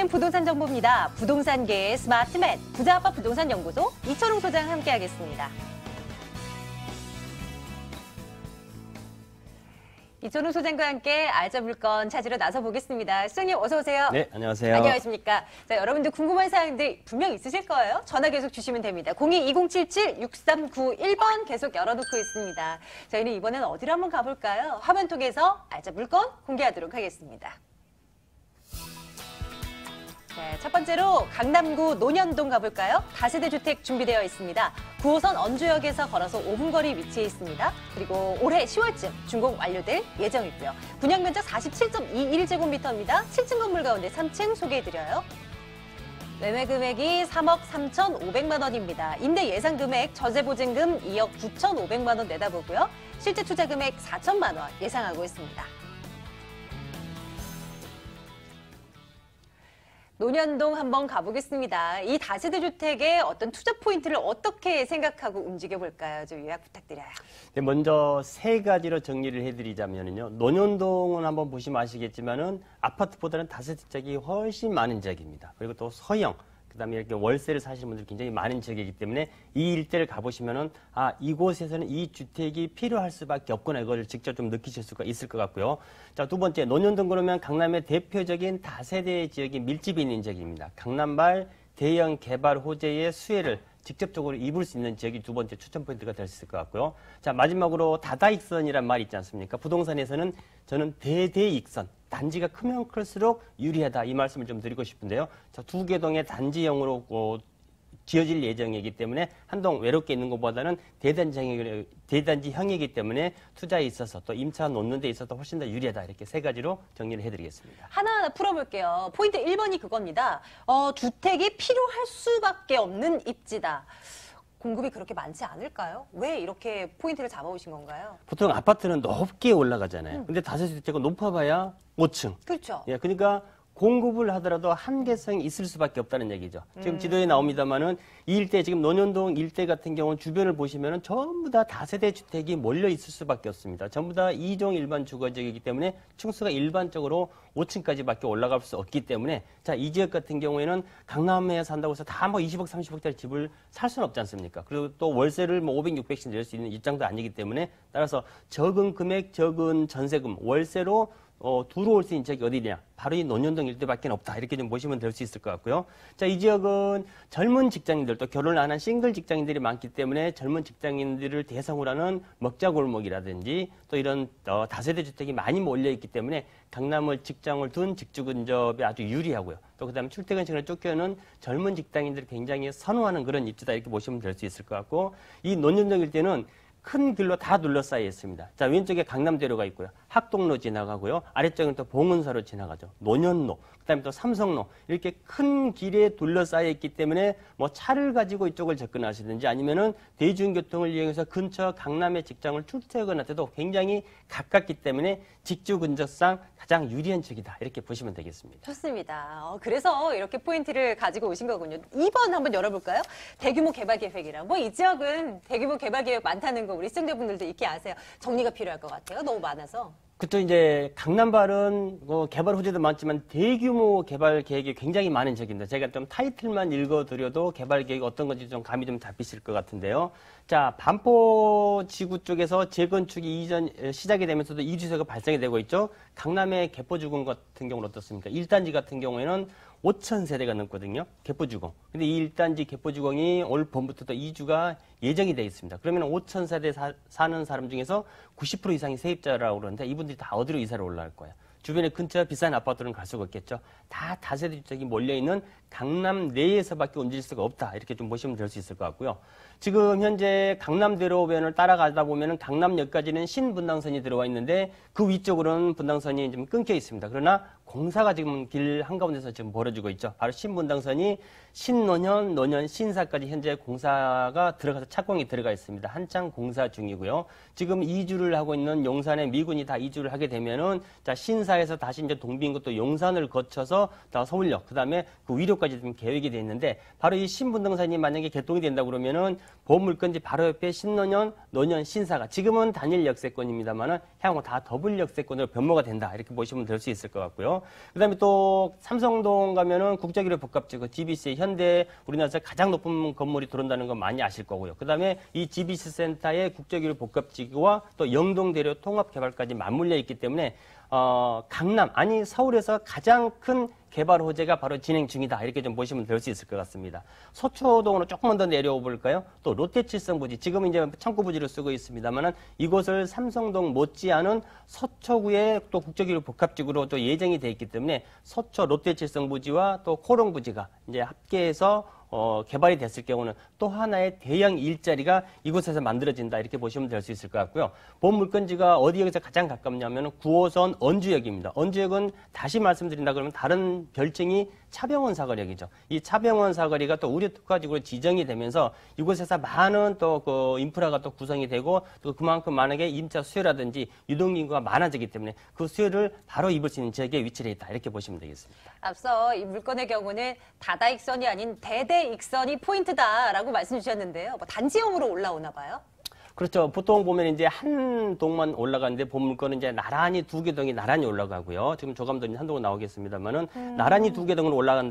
부동산 정보입니다. 부동산계의 스마트맨, 부자아빠 부동산연구소 이철웅 소장 함께하겠습니다. 이철웅 소장과 함께 알짜 물건 찾으러 나서 보겠습니다. 소장님 어서 오세요. 네, 안녕하세요. 안녕하십니까. 자, 여러분들 궁금한 사항들 분명 있으실 거예요. 전화 계속 주시면 됩니다. 02-2077-6391번 계속 열어놓고 있습니다. 저희는 이번에는 어디로 한번 가볼까요? 화면 통해서 알짜 물건 공개하도록 하겠습니다. 네, 첫 번째로 강남구 논현동 가볼까요? 다세대 주택 준비되어 있습니다. 9호선 언주역에서 걸어서 5분 거리 위치해 있습니다. 그리고 올해 10월쯤 준공 완료될 예정이고요. 분양 면적 47.21제곱미터입니다. 7층 건물 가운데 3층 소개해드려요. 매매 금액이 3억 3,500만 원입니다. 임대 예상 금액, 저재 보증금 2억 9,500만 원 내다보고요. 실제 투자 금액 4천만 원 예상하고 있습니다. 논현동 한번 가보겠습니다. 이 다세대 주택의 어떤 투자 포인트를 어떻게 생각하고 움직여볼까요? 좀 요약 부탁드려요. 네, 먼저 세 가지로 정리를 해드리자면요. 논현동은 한번 보시면 아시겠지만은 아파트보다는 다세대 지역이 훨씬 많은 지역입니다. 그리고 또 서형, 그다음에 이렇게 월세를 사시는 분들이 굉장히 많은 지역이기 때문에 이 일대를 가보시면은 이곳에서는 이 주택이 필요할 수밖에 없구나 이걸 직접 좀 느끼실 수가 있을 것 같고요. 자, 두 번째 논현동 그러면 강남의 대표적인 다세대 지역이 밀집이 있는 지역입니다. 강남발 대형 개발 호재의 수혜를 직접적으로 입을 수 있는 지역이 두 번째 추천 포인트가 될 수 있을 것 같고요. 자, 마지막으로 다다익선이란 말이 있지 않습니까? 부동산에서는 저는 대대익선, 단지가 크면 클수록 유리하다 이 말씀을 좀 드리고 싶은데요. 자, 두 개 동의 단지형으로 지어질 예정이기 때문에 한 동 외롭게 있는 것보다는 대단지형이기 때문에 투자에 있어서 또 임차 놓는 데 있어서 훨씬 더 유리하다 이렇게 세 가지로 정리를 해드리겠습니다. 하나하나 풀어볼게요. 포인트 1번이 그겁니다. 주택이 필요할 수밖에 없는 입지다. 공급이 그렇게 많지 않을까요? 왜 이렇게 포인트를 잡아오신 건가요? 보통 아파트는 높게 올라가잖아요. 근데 다세대 주택은 높아봐야 5층. 그렇죠. 예, 그러니까 공급을 하더라도 한계성이 있을 수밖에 없다는 얘기죠. 지금 지도에 나옵니다만은 이 일대 지금 논현동 일대 같은 경우는 주변을 보시면은 전부 다 다세대 주택이 몰려 있을 수밖에 없습니다. 전부 다 2종 일반 주거지역이기 때문에 층수가 일반적으로 5층까지밖에 올라갈 수 없기 때문에 자, 이 지역 같은 경우에는 강남에 산다고 해서 다 뭐 20억, 30억짜리 집을 살 수는 없지 않습니까? 그리고 또 월세를 뭐 500, 600씩 낼 수 있는 입장도 아니기 때문에 따라서 적은 금액, 적은 전세금, 월세로 들어올 수 있는 지역이 어디냐? 바로 이 논현동 일대밖에 없다. 이렇게 좀 보시면 될 수 있을 것 같고요. 자, 이 지역은 젊은 직장인들, 또 결혼을 안 한 싱글 직장인들이 많기 때문에 젊은 직장인들을 대상으로 하는 먹자골목이라든지 또 이런 다세대 주택이 많이 몰려있기 때문에 강남을 직장을 둔 직주 근접에 아주 유리하고요. 또 그다음에 출퇴근 시간을 쫓겨는 젊은 직장인들이 굉장히 선호하는 그런 입지다. 이렇게 보시면 될 수 있을 것 같고 이 논현동 일대는 큰 길로 다 둘러싸여 있습니다. 자, 왼쪽에 강남대로가 있고요. 학동로 지나가고요. 아래쪽은 또 봉은사로 지나가죠. 논현로, 그다음에 또 삼성로 이렇게 큰 길에 둘러싸여 있기 때문에 뭐 차를 가지고 이쪽을 접근하시든지 아니면은 대중교통을 이용해서 근처 강남의 직장을 출퇴근할 때도 굉장히 가깝기 때문에 직주 근접상 가장 유리한 지역이다. 이렇게 보시면 되겠습니다. 좋습니다. 그래서 이렇게 포인트를 가지고 오신 거군요. 2번 한번 열어볼까요? 대규모 개발 계획이랑. 뭐 이 지역은 대규모 개발 계획 많다는 거 우리 시청자분들도 잊게 아세요. 정리가 필요할 것 같아요. 너무 많아서. 그렇죠. 이제 강남발은 개발 호재도 많지만 대규모 개발 계획이 굉장히 많은 지역입니다. 제가 좀 타이틀만 읽어드려도 개발 계획이 어떤 건지 좀 감이 좀 잡히실 것 같은데요. 자, 반포지구 쪽에서 재건축이 시작이 되면서도 이주세가 발생이 되고 있죠. 강남의 개포주공 같은 경우는 어떻습니까? 1단지 같은 경우에는 5,000세대가 넘거든요. 개포주공. 근데 이 1단지 개포주공이 올 봄부터 또 이주가 예정이 되어 있습니다. 그러면 5,000세대 사는 사람 중에서 90% 이상이 세입자라고 그러는데 이분들이 다 어디로 이사를 올라갈 거예요? 주변에 근처 비싼 아파트는 갈 수가 없겠죠. 다 다세대 주택이 몰려있는 강남 내에서밖에 움직일 수가 없다. 이렇게 좀 보시면 될 수 있을 것 같고요. 지금 현재 강남대로변을 따라가다 보면 강남역까지는 신분당선이 들어와 있는데 그 위쪽으로는 분당선이 좀 끊겨 있습니다. 그러나 공사가 지금 길 한가운데서 지금 벌어지고 있죠. 바로 신분당선이 신논현, 논현, 신사까지 현재 공사가 들어가서 착공이 들어가 있습니다. 한창 공사 중이고요. 지금 이주를 하고 있는 용산의 미군이 다 이주를 하게 되면은 자, 신사에서 다시 이제 동빙구 또 용산을 거쳐서 다 서울역, 그다음에 그 위로 3월까지 좀 계획이 돼 있는데 바로 이 신분등산이 만약에 개통이 된다 그러면은 보물건지 바로 옆에 신노년, 노년, 신사가 지금은 단일 역세권입니다만은 향후 다 더블 역세권으로 변모가 된다 이렇게 보시면 될 수 있을 것 같고요. 그다음에 또 삼성동 가면은 국제기록 복합지구 GBC 현대 우리나라에서 가장 높은 건물이 들어온다는 거 많이 아실 거고요. 그다음에 이 GBC 센터의 국제기록 복합지구와 또 영동대로 통합개발까지 맞물려 있기 때문에 강남 아니 서울에서 가장 큰 개발 호재가 바로 진행 중이다 이렇게 좀 보시면 될 수 있을 것 같습니다. 서초동으로 조금만 더 내려오 볼까요? 또 롯데칠성부지 지금 이제 창고부지로 쓰고 있습니다만은 이곳을 삼성동 못지않은 서초구의 또 국제기록 복합지구로 또 예정이 돼 있기 때문에 서초 롯데칠성부지와 또 코롱부지가 이제 합계해서 개발이 됐을 경우는 또 하나의 대형 일자리가 이곳에서 만들어진다 이렇게 보시면 될 수 있을 것 같고요. 본 물건지가 어디역에서 가장 가깝냐면 9호선 언주역입니다. 언주역은 다시 말씀드린다 그러면 다른 별칭이 차병원 사거리역이죠. 이 차병원 사거리가 또 우려특화지구로 지정이 되면서 이곳에서 많은 또 그 인프라가 또 구성이 되고 또 그만큼 만약에 임차 수요라든지 유동인구가 많아지기 때문에 그 수요를 바로 입을 수 있는 지역에 위치해 있다 이렇게 보시면 되겠습니다. 앞서 이 물건의 경우는 다다익선이 아닌 대대익선이 포인트다라고 말씀 주셨는데요. 뭐 단지형으로 올라오나 봐요? 그렇죠. 보통 보면 이제 한 동만 올라가는데 본물건은 이제 나란히 두 개 동이 나란히 올라가고요. 지금 조감도 한동안 나오겠습니다만은 나란히 두 개 동으로 올라가는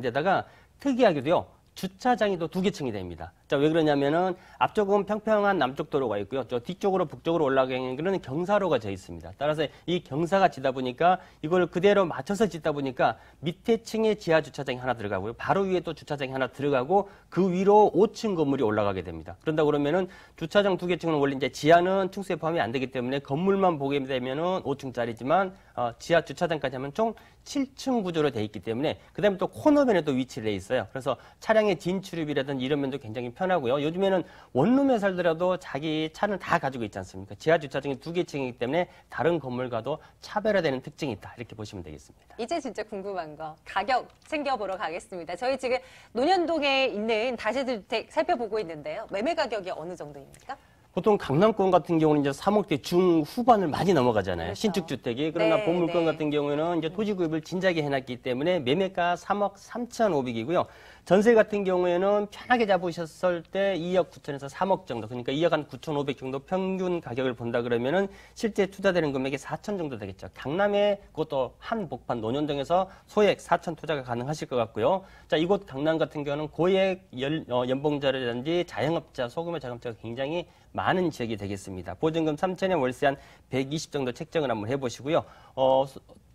데다가 특이하게도요. 주차장이 또 2개 층이 됩니다. 자, 왜 그러냐면은 앞쪽은 평평한 남쪽 도로가 있고요. 저 뒤쪽으로 북쪽으로 올라가는 그런 경사로가 져 있습니다. 따라서 이 경사가 지다 보니까 이걸 그대로 맞춰서 짓다 보니까 밑에 층에 지하 주차장이 하나 들어가고요. 바로 위에 또 주차장이 하나 들어가고 그 위로 5층 건물이 올라가게 됩니다. 그런다 그러면은 주차장 2개 층은 원래 이제 지하는 층수에 포함이 안 되기 때문에 건물만 보게 되면은 5층짜리지만 지하 주차장까지 하면 총 7층 구조로 돼 있기 때문에 그다음에 또 코너변에 또 위치를 해 있어요. 그래서 차량의 진출입이라든지 이런 면도 굉장히 편하고요. 요즘에는 원룸에 살더라도 자기 차는 다 가지고 있지 않습니까? 지하 주차장이 2개 층이기 때문에 다른 건물과도 차별화되는 특징이 있다. 이렇게 보시면 되겠습니다. 이제 진짜 궁금한 거 가격 챙겨보러 가겠습니다. 저희 지금 논현동에 있는 다세대 주택 살펴보고 있는데요. 매매 가격이 어느 정도입니까? 보통 강남권 같은 경우는 이제 3억대 중후반을 많이 넘어가잖아요. 그렇죠. 신축주택이. 그러나 네, 보물권 네. 같은 경우에는 이제 토지구입을 진작에 해놨기 때문에 매매가 3억 3,500이고요. 전세 같은 경우에는 편하게 잡으셨을 때 2억 9천에서 3억 정도. 그러니까 2억 한 9,500 정도 평균 가격을 본다 그러면은 실제 투자되는 금액이 4천 정도 되겠죠. 강남에 그것도 한복판 논현동에서 소액 4천 투자가 가능하실 것 같고요. 자, 이곳 강남 같은 경우는 고액 연봉자라든지 자영업자, 소규모 자영업자가 굉장히 많은 지역이 되겠습니다. 보증금 3천에 월세 한 120 정도 책정을 한번 해보시고요.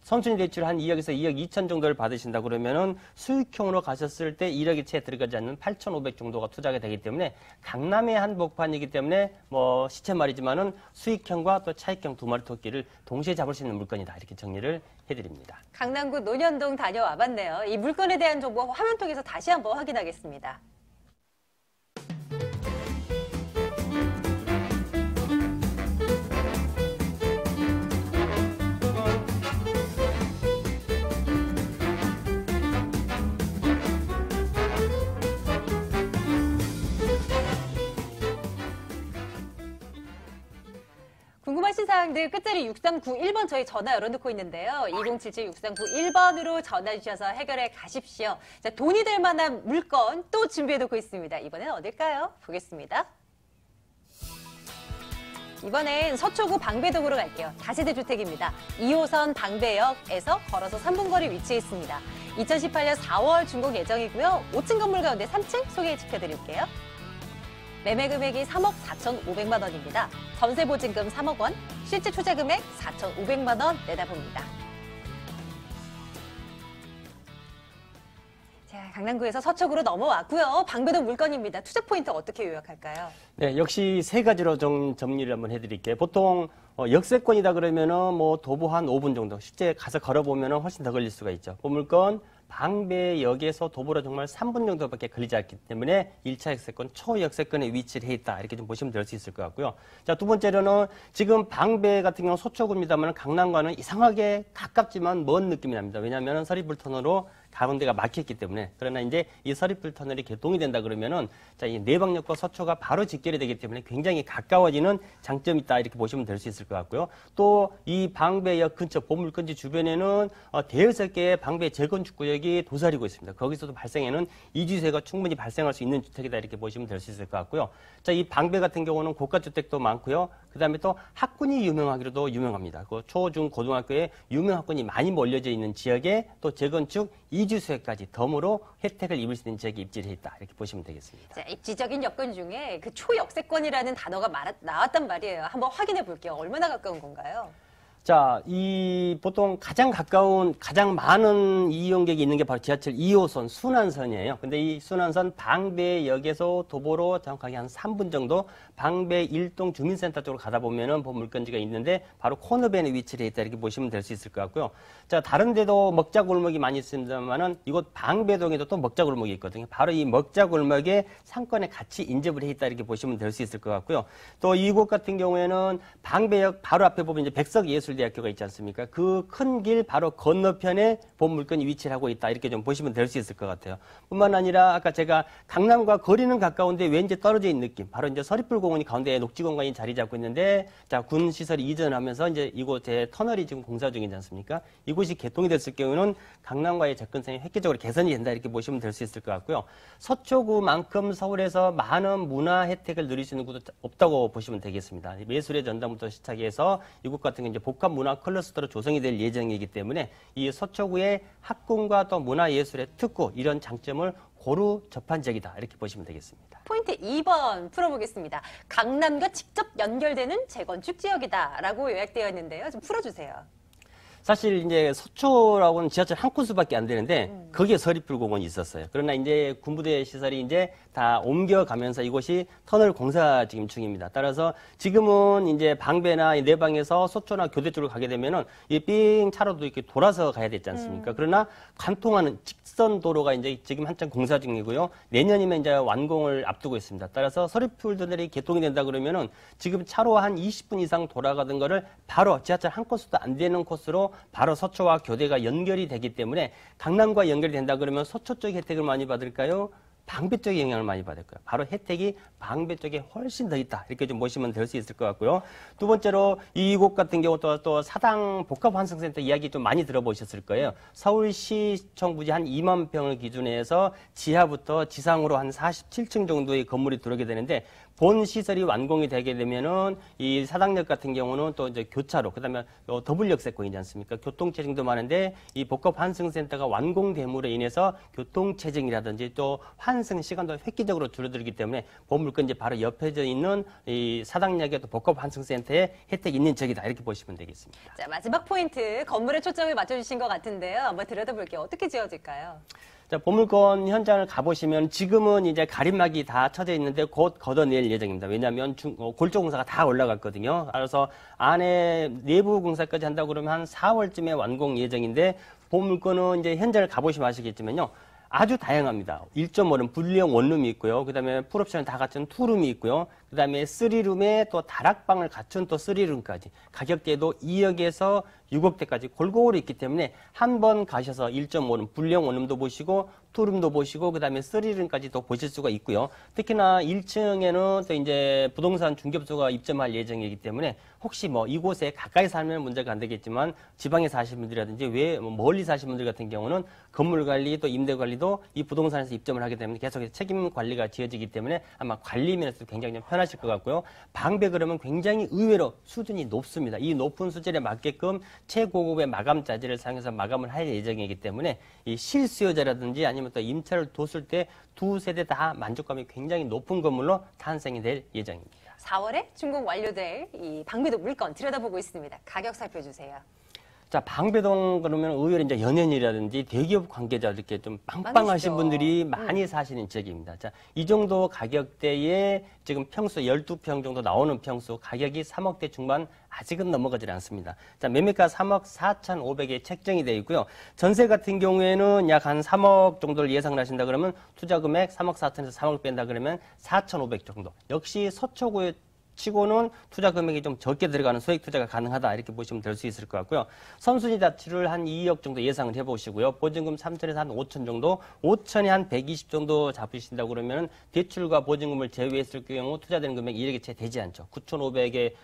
선순위 대출 한 2억에서 2억 2천 정도를 받으신다 그러면은 수익형으로 가셨을 때 1억이 채 들어가지 않는 8,500 정도가 투자가 되기 때문에 강남의 한복판이기 때문에 뭐 시체 말이지만은 수익형과 또 차익형 두 마리 토끼를 동시에 잡을 수 있는 물건이다. 이렇게 정리를 해드립니다. 강남구 논현동 다녀와 봤네요. 이 물건에 대한 정보 화면 통해서 다시 한번 확인하겠습니다. 궁금하신 사항들 끝자리 6391번 저희 전화 열어놓고 있는데요. 2077-6391번으로 전화 주셔서 해결해 가십시오. 자, 돈이 될 만한 물건 또 준비해놓고 있습니다. 이번엔 어딜까요? 보겠습니다. 이번엔 서초구 방배동으로 갈게요. 다세대 주택입니다. 2호선 방배역에서 걸어서 3분 거리 위치해 있습니다. 2018년 4월 준공 예정이고요. 5층 건물 가운데 3층 소개시켜드릴게요. 매매 금액이 3억 4,500만 원입니다. 전세 보증금 3억 원, 실제 투자 금액 4,500만 원 내다봅니다. 자, 강남구에서 서초구로 넘어왔고요. 방배동 물건입니다. 투자 포인트 어떻게 요약할까요? 네, 역시 세 가지로 좀 정리를 한번 해드릴게요. 보통 역세권이다 그러면은 뭐 도보 한 5분 정도, 실제 가서 걸어보면은 훨씬 더 걸릴 수가 있죠. 보물건 방배역에서 도보로 정말 3분 정도밖에 걸리지 않기 때문에 1차 역세권, 초역세권에 위치를 해 있다. 이렇게 좀 보시면 될 수 있을 것 같고요. 자, 두 번째로는 지금 방배 같은 경우는 서초구입니다만 강남과는 이상하게 가깝지만 먼 느낌이 납니다. 왜냐하면 서리불턴으로 가운데가 막혔기 때문에. 그러나 이제 이 서리풀 터널이 개통이 된다 그러면은 자, 이 내방역과 서초가 바로 직결이 되기 때문에 굉장히 가까워지는 장점이 있다 이렇게 보시면 될 수 있을 것 같고요. 또 이 방배역 근처 보물건지 주변에는 대여섯 개의 방배 재건축 구역이 도사리고 있습니다. 거기서도 발생에는 이주세가 충분히 발생할 수 있는 주택이다 이렇게 보시면 될 수 있을 것 같고요. 자, 이 방배 같은 경우는 고가 주택도 많고요. 그다음에 또 학군이 유명하기로도 유명합니다. 그 초, 중, 고등학교에 유명 학군이 많이 몰려져 있는 지역에 또 재건축 이주세까지 덤으로 혜택을 입을 수 있는 지역에 입지를 했다 이렇게 보시면 되겠습니다. 자, 입지적인 여건 중에 그 초역세권이라는 단어가 나왔단 말이에요. 한번 확인해 볼게요. 얼마나 가까운 건가요? 자, 이 보통 가장 가까운, 가장 많은 이용객이 있는 게 바로 지하철 2호선 순환선이에요. 근데 이 순환선 방배역에서 도보로 정확하게 한 3분 정도 방배 일동 주민센터 쪽으로 가다 보면은 보물건지가 있는데 바로 코너밴에 위치를 해 있다 이렇게 보시면 될 수 있을 것 같고요. 자, 다른 데도 먹자골목이 많이 있습니다만은 이곳 방배동에도 또 먹자골목이 있거든요. 바로 이 먹자골목에 상권에 같이 인접을 해 있다 이렇게 보시면 될 수 있을 것 같고요. 또 이곳 같은 경우에는 방배역 바로 앞에 보면 이제 백석예술대학교가 있지 않습니까? 그 큰 길 바로 건너편에 보물건이 위치를 하고 있다 이렇게 좀 보시면 될 수 있을 것 같아요. 뿐만 아니라 아까 제가 강남과 거리는 가까운데 왠지 떨어져 있는 느낌. 바로 이제 서리풀 공원이 가운데에 녹지공간이 자리 잡고 있는데 자, 군 시설이 이전하면서 이제 이곳에 터널이 지금 공사 중이지 않습니까? 이곳이 개통이 됐을 경우는 강남과의 접근성이 획기적으로 개선이 된다 이렇게 보시면 될 수 있을 것 같고요. 서초구만큼 서울에서 많은 문화 혜택을 누릴 수 있는 곳도 없다고 보시면 되겠습니다. 예술의 전당부터 시작해서 이곳 같은 게 이제 복합 문화 클러스터로 조성이 될 예정이기 때문에 이 서초구의 학군과 또 문화예술의 특구 이런 장점을 고루 접한 지역이다 이렇게 보시면 되겠습니다. 포인트 2번 풀어보겠습니다. 강남과 직접 연결되는 재건축 지역이다라고 요약되어 있는데요. 좀 풀어주세요. 사실 이제 서초라고는 지하철 한 코스밖에 안 되는데 거기에 서리풀 공원이 있었어요. 그러나 이제 군부대 시설이 이제 다 옮겨가면서 이곳이 터널 공사 지금 중입니다. 따라서 지금은 이제 방배나 내방에서 서초나 교대 쪽으로 가게 되면은 이 삥 차로도 이렇게 돌아서 가야 되지 않습니까? 그러나 관통하는 직선 도로가 이제 지금 한참 공사 중이고요. 내년이면 이제 완공을 앞두고 있습니다. 따라서 서리풀 터널이 개통이 된다 그러면은 지금 차로 한 20분 이상 돌아가던 거를 바로 지하철 한 코스도 안 되는 코스로 바로 서초와 교대가 연결이 되기 때문에 강남과 연결이 된다 그러면 서초 쪽 혜택을 많이 받을까요? 방배 쪽에 영향을 많이 받을 거예요. 바로 혜택이 방배 쪽에 훨씬 더 있다. 이렇게 좀 보시면 될 수 있을 것 같고요. 두 번째로 이곳 같은 경우 또 사당 복합환승센터 이야기 좀 많이 들어보셨을 거예요. 서울시청 부지 한 2만 평을 기준으로 해서 지하부터 지상으로 한 47층 정도의 건물이 들어오게 되는데 본 시설이 완공이 되게 되면은 이 사당역 같은 경우는 또 이제 교차로, 그다음에 더블역세권이지 않습니까? 교통체증도 많은데 이 복합환승센터가 완공됨으로 인해서 교통체증이라든지 또 환승 시간도 획기적으로 줄어들기 때문에 보물건지 바로 옆에져 있는 이 사당역의 또 복합환승센터에 혜택이 있는 지역이다 이렇게 보시면 되겠습니다. 자, 마지막 포인트 건물에 초점을 맞춰주신 것 같은데요. 한번 들여다볼게요. 어떻게 지어질까요? 자, 보물건 현장을 가보시면 지금은 이제 가림막이 다 쳐져 있는데 곧 걷어낼 예정입니다. 왜냐하면 골조 공사가 다 올라갔거든요. 따라서 안에 내부 공사까지 한다고 그러면 한 4월쯤에 완공 예정인데 보물건은 이제 현장을 가보시면 아시겠지만요. 아주 다양합니다. 1.5룸 분리형 원룸이 있고요. 그 다음에 풀옵션을 다 갖춘 투룸이 있고요. 그 다음에 3룸에 또 다락방을 갖춘 또 3룸까지. 가격대도 2억에서 6억대까지 골고루 있기 때문에 한 번 가셔서 1.5룸 분리형 원룸도 보시고 투룸도 보시고 그 다음에 3룸까지 또 보실 수가 있고요. 특히나 1층에는 또 이제 부동산 중개업소가 입점할 예정이기 때문에 혹시 뭐 이곳에 가까이 살면 문제가 안 되겠지만 지방에 사시는 분들이라든지 왜 멀리 사시는 분들 같은 경우는 건물 관리 또 임대 관리도 이 부동산에서 입점을 하게 되면 계속해서 책임 관리가 지어지기 때문에 아마 관리 면에서도 굉장히 좀 편하실 것 같고요. 방배 그러면 굉장히 의외로 수준이 높습니다. 이 높은 수준에 맞게끔 최고급의 마감 자재를 사용해서 마감을 할 예정이기 때문에 이 실수요자라든지 아니면 또 임차를 뒀을 때 두 세대 다 만족감이 굉장히 높은 건물로 탄생이 될 예정입니다. 4월에 준공 완료될 이 방배동 물건 들여다보고 있습니다. 가격 살펴주세요. 자, 방배동 그러면 의외로 이제 연예인이라든지 대기업 관계자 이렇게 좀 빵빵하신 많으시죠. 분들이 많이 사시는 지역입니다. 자, 이 정도 가격대에 지금 평수 12평 정도 나오는 평수 가격이 3억대 중반 아직은 넘어가질 않습니다. 자, 매매가 3억 4,500에 책정이 되어 있고요. 전세 같은 경우에는 약 한 3억 정도를 예상을 하신다 그러면 투자 금액 3억 4천에서 3억 뺀다 그러면 4,500 정도. 역시 서초구의 치고는 투자 금액이 좀 적게 들어가는 소액 투자가 가능하다 이렇게 보시면 될 수 있을 것 같고요. 선순위 자치를 한 2억 정도 예상을 해보시고요. 보증금 3천에서 한 5천 정도, 5천에 한 120 정도 잡으신다고 그러면 대출과 보증금을 제외했을 경우 투자되는 금액이 1억이 채 되지 않죠. 9,500에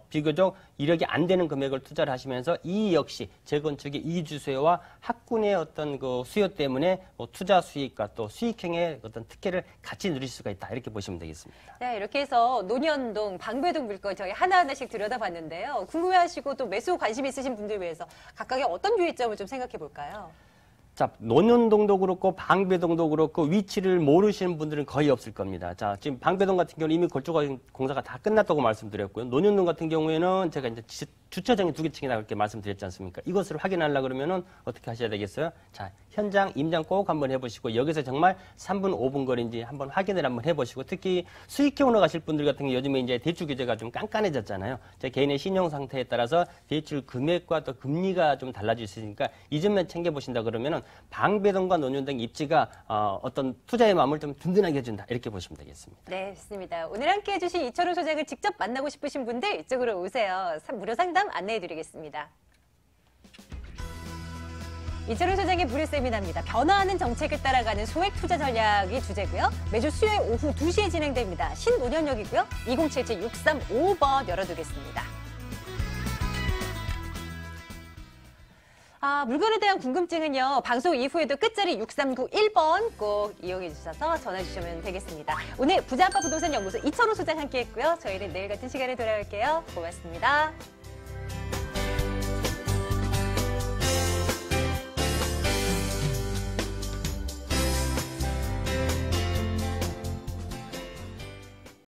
비교적 1억이 안 되는 금액을 투자를 하시면서 이 역시 재건축의 이주세와 학군의 어떤 그 수요 때문에 투자 수익과 또 수익형의 어떤 특혜를 같이 누릴 수가 있다 이렇게 보시면 되겠습니다. 네, 이렇게 해서 논현동, 방배동 물건 저희 하나하나씩 들여다봤는데요. 궁금해하시고 또 매수 관심 있으신 분들 위해서 각각의 어떤 유의점을 좀 생각해 볼까요? 자, 논현동도 그렇고 방배동도 그렇고 위치를 모르시는 분들은 거의 없을 겁니다. 자, 지금 방배동 같은 경우는 이미 건축 공사가 다 끝났다고 말씀드렸고요. 논현동 같은 경우에는 제가 이제 주차장이 2개층이다 그렇게 말씀드렸지 않습니까? 이것을 확인하려고 그러면 어떻게 하셔야 되겠어요? 자, 현장 임장 꼭 한번 해보시고 여기서 정말 3분, 5분 거리인지 한번 확인을 한번 해보시고 특히 수익형으로 가실 분들 같은 경우 요즘에 이제 대출 규제가 좀 깐깐해졌잖아요. 제 개인의 신용 상태에 따라서 대출 금액과 또 금리가 좀 달라질 수 있으니까 이 점만 챙겨보신다 그러면은 방배동과 논현동 입지가 어떤 투자의 마음을 좀 든든하게 해준다 이렇게 보시면 되겠습니다. 네, 좋습니다. 오늘 함께 해주신 이철훈 소장을 직접 만나고 싶으신 분들 이쪽으로 오세요. 무료 상담 안내해드리겠습니다. 이철훈 소장의 무료 세미나입니다. 변화하는 정책을 따라가는 소액 투자 전략이 주제고요. 매주 수요일 오후 2시에 진행됩니다. 신논현역이고요. 2077-6355번 열어두겠습니다. 물건에 대한 궁금증은요. 방송 이후에도 끝자리 6391번 꼭 이용해 주셔서 전화 주시면 되겠습니다. 오늘 부자아빠 부동산 연구소 이철훈 소장 함께했고요. 저희는 내일 같은 시간에 돌아올게요. 고맙습니다.